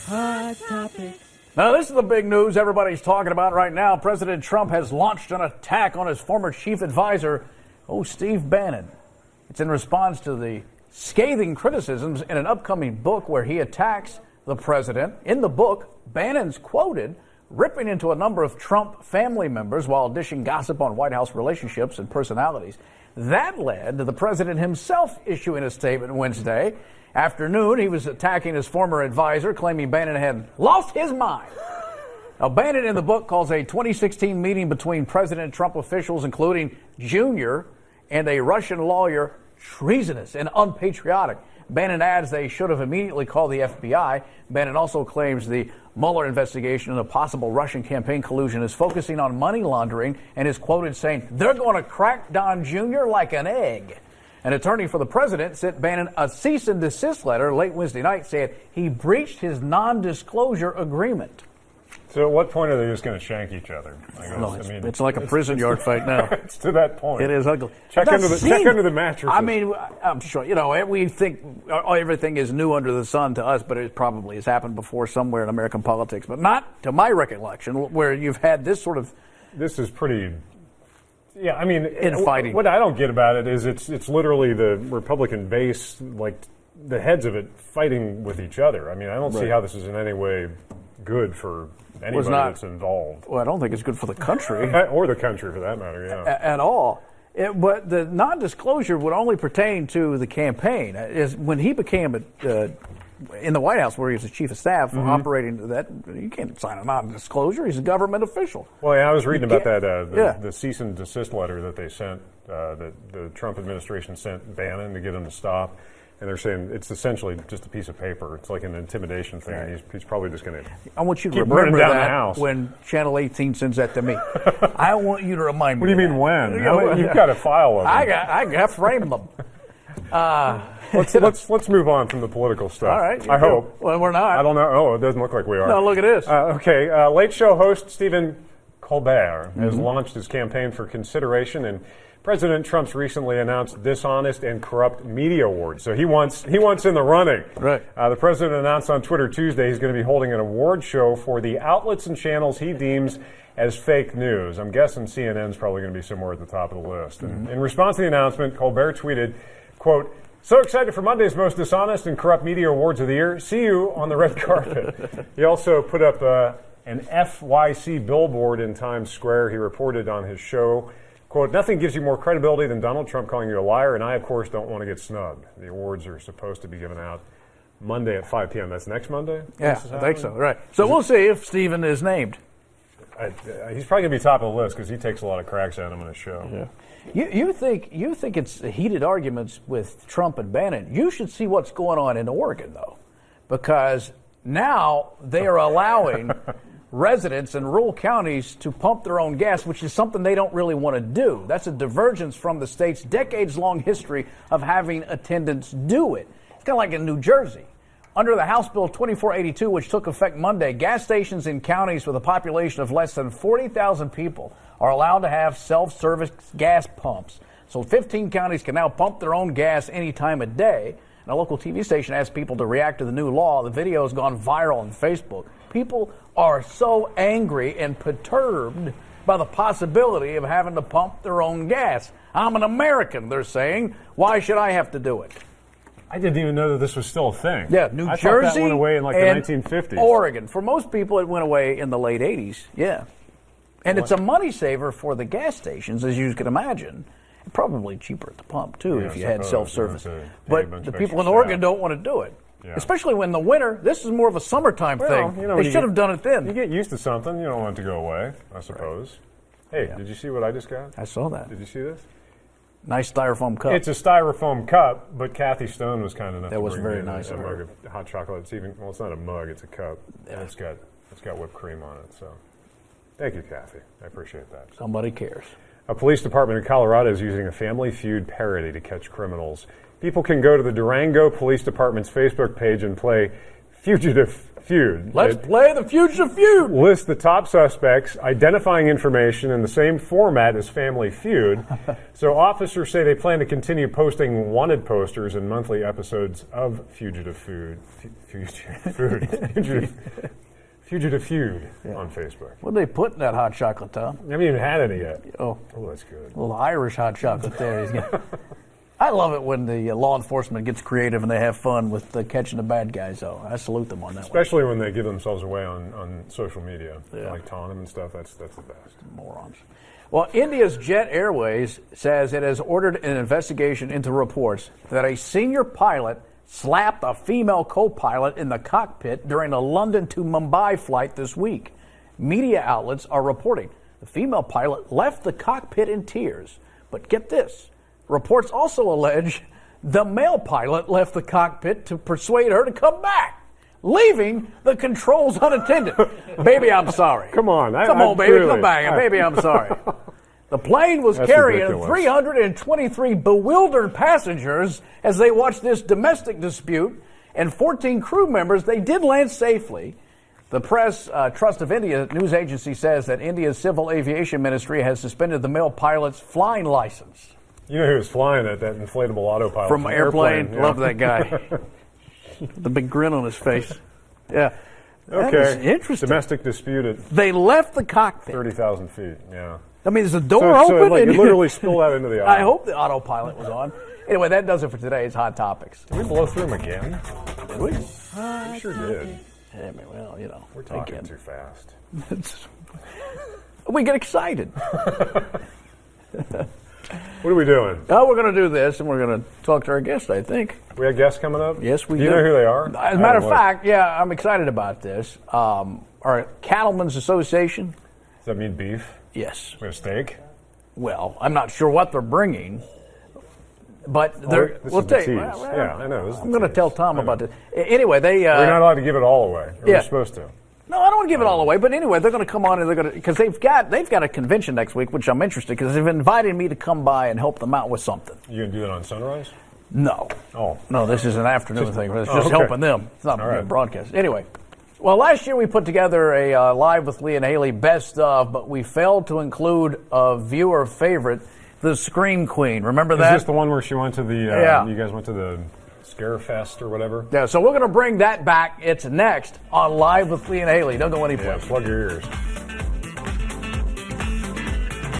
Hot Topics. Now, this is the big news everybody's talking about right now. President Trump has launched an attack on his former chief advisor, Steve Bannon. It's in response to the scathing criticisms in an upcoming book where he attacks the president. In the book, Bannon's quoted ripping into a number of Trump family members while dishing gossip on White House relationships and personalities. That led to the president himself issuing a statement Wednesday afternoon. He was attacking his former advisor, claiming Bannon had lost his mind. Now, Bannon in the book calls a 2016 meeting between President Trump officials, including Jr. and a Russian lawyer, treasonous and unpatriotic. Bannon adds they should have immediately called the FBI. Bannon also claims the Mueller investigation into possible Russian campaign collusion is focusing on money laundering and is quoted saying, "They're going to crack Don Jr. like an egg." An attorney for the president sent Bannon a cease and desist letter late Wednesday night saying he breached his non-disclosure agreement. So at what point are they just going to shank each other? It's like a prison yard fight now. It's to that point. It is ugly. Check under the mattress. I mean, I'm sure, we think everything is new under the sun to us, but it probably has happened before somewhere in American politics, but not to my recollection, where you've had this sort of... This is pretty... Yeah, I mean, infighting. What I don't get about it is it's literally the Republican base, like the heads of it, fighting with each other. I mean, I don't see how this is in any way good for anybody that's involved. Well, I don't think it's good for the country. Or the country, for that matter, yeah. At all. But the non-disclosure would only pertain to the campaign. When he became in the White House, where he was the chief of staff, operating that, you can't sign a non-disclosure. He's a government official. Well, yeah, I was reading about that, the cease and desist letter that they sent, that the Trump administration sent Bannon to get him to stop. And they're saying it's essentially just a piece of paper. It's like an intimidation thing. Right. He's probably just going to I want you to remember that when Channel 18 sends that to me. I want you to remind me. What do you mean when? You've got a file of them. I got framed them. Let's move on from the political stuff. All right. I hope. Well, we're not. I don't know. Oh, it doesn't look like we are. No, look at this. Okay. Late Show host Stephen Colbert has launched his campaign for consideration and President Trump's recently announced dishonest and corrupt media awards. So he wants in the running. Right. The president announced on Twitter Tuesday he's going to be holding an award show for the outlets and channels he deems as fake news. I'm guessing CNN's probably going to be somewhere at the top of the list. And in response to the announcement, Colbert tweeted, quote, "So excited for Monday's most dishonest and corrupt media awards of the year. See you on the red carpet." He also put up an FYC billboard in Times Square. He reported on his show, quote, "Nothing gives you more credibility than Donald Trump calling you a liar, and I, of course, don't want to get snubbed." The awards are supposed to be given out Monday at 5 p.m. That's next Monday? Yeah, I think so, right. So we'll see if Stephen is named. He's probably going to be top of the list because he takes a lot of cracks at him in his show. Yeah. You think it's heated arguments with Trump and Bannon. You should see what's going on in Oregon, though, because now they are allowing residents in rural counties to pump their own gas, which is something they don't really want to do. That's a divergence from the state's decades-long history of having attendants do it. It's kind of like in New Jersey. Under the House Bill 2482, which took effect Monday, gas stations in counties with a population of less than 40,000 people are allowed to have self-service gas pumps. So 15 counties can now pump their own gas any time of day. And a local TV station asked people to react to the new law. The video has gone viral on Facebook. People are so angry and perturbed by the possibility of having to pump their own gas. I'm an American, they're saying. Why should I have to do it? I didn't even know that this was still a thing. Yeah, New Jersey thought that went away in like the 1950s. Oregon. For most people, it went away in the late 80s. Yeah. And it's a money saver for the gas stations, as you can imagine. Probably cheaper at the pump, too, if you had self-service. But the people in Oregon don't want to do it. Yeah. Especially when the winter, this is more of a summertime thing. They should have done it then. You get used to something, you don't want it to go away, I suppose. Right. Hey, did you see what I just got? I saw that. Did you see this? Nice styrofoam cup. It's a styrofoam cup, but Kathy Stone was kind enough to bring very me nice a mug of hot chocolate. It's even, well, it's not a mug, it's a cup. Yeah. And it's got whipped cream on it. So, thank you, Kathy. I appreciate that. Somebody cares. A police department in Colorado is using a Family Feud parody to catch criminals. People can go to the Durango Police Department's Facebook page and play Fugitive Feud. Let's play the Fugitive Feud. Lists the top suspects, identifying information in the same format as Family Feud. So officers say they plan to continue posting wanted posters in monthly episodes of Fugitive Feud. Fugitive Feud on Facebook. What did they put in that hot chocolate, Tom? I haven't even had any yet. Oh, That's good. a little Irish hot chocolate there. I love it when the law enforcement gets creative and they have fun with catching the bad guys, though. I salute them on that Especially when they give themselves away on social media, Yeah. like taunting and stuff. That's the best. Morons. Well, India's Jet Airways says it has ordered an investigation into reports that a senior pilot slapped a female co-pilot in the cockpit during a London to Mumbai flight this week. Media outlets are reporting the female pilot left the cockpit in tears. But get this. Reports also allege the male pilot left the cockpit to persuade her to come back, leaving the controls unattended. Baby, I'm sorry. Come on. Come on, baby, come back. Baby, I'm sorry. The plane was carrying ridiculous. 323 bewildered passengers as they watched this domestic dispute, and 14 crew members. They did land safely. The Press Trust of India news agency says that India's Civil Aviation Ministry has suspended the male pilot's flying license. You know who was flying that inflatable autopilot? From airplane. Yeah. Love that guy. The big grin on his face. Yeah. That is Okay. interesting. Domestic dispute at They left the cockpit. 30,000 feet. Yeah. I mean, is the door open? Like, and- it literally spilled out into the aisle. I hope the autopilot was on. Anyway, that does it for today's Hot Topics. Did we blow through them again? Did we? We sure did. I mean, well, you know. We're talking again. too fast. We get excited. What are we doing? Oh, we're going to do this, and we're going to talk to our guest, I think. We have guests coming up? Yes, we do. do. You know who they are? As a matter of fact, yeah, I'm excited about this. Our Cattlemen's Association. Does that mean beef? Yes. We have steak? Well, I'm not sure what they're bringing, but they're. This We'll is the take. tease. Well, Yeah, I know. This is I'm the going to tease. tell Tom I know. about this. Anyway, they. We're not allowed to give it all away. Or Yeah. We're supposed to. No, I don't want to give it all away, but anyway, they're going to come on and they're going to, because they've got a convention next week, which I'm interested because they've invited me to come by and help them out with something. You gonna do that on Sunrise? No. Oh. No, this is an afternoon thing. It's oh, just okay. helping them. It's not All right. broadcast. Anyway, well, last year we put together a Live with Lee and Hayley best of, but we failed to include a viewer favorite, the Scream Queen. Remember Is that? this the one where she went to the, Yeah. you guys went to the Scare Fest or whatever? Yeah, so we're going to bring that back. It's next on Live with Lee and Haley. Don't go any Yeah, place. plug your ears.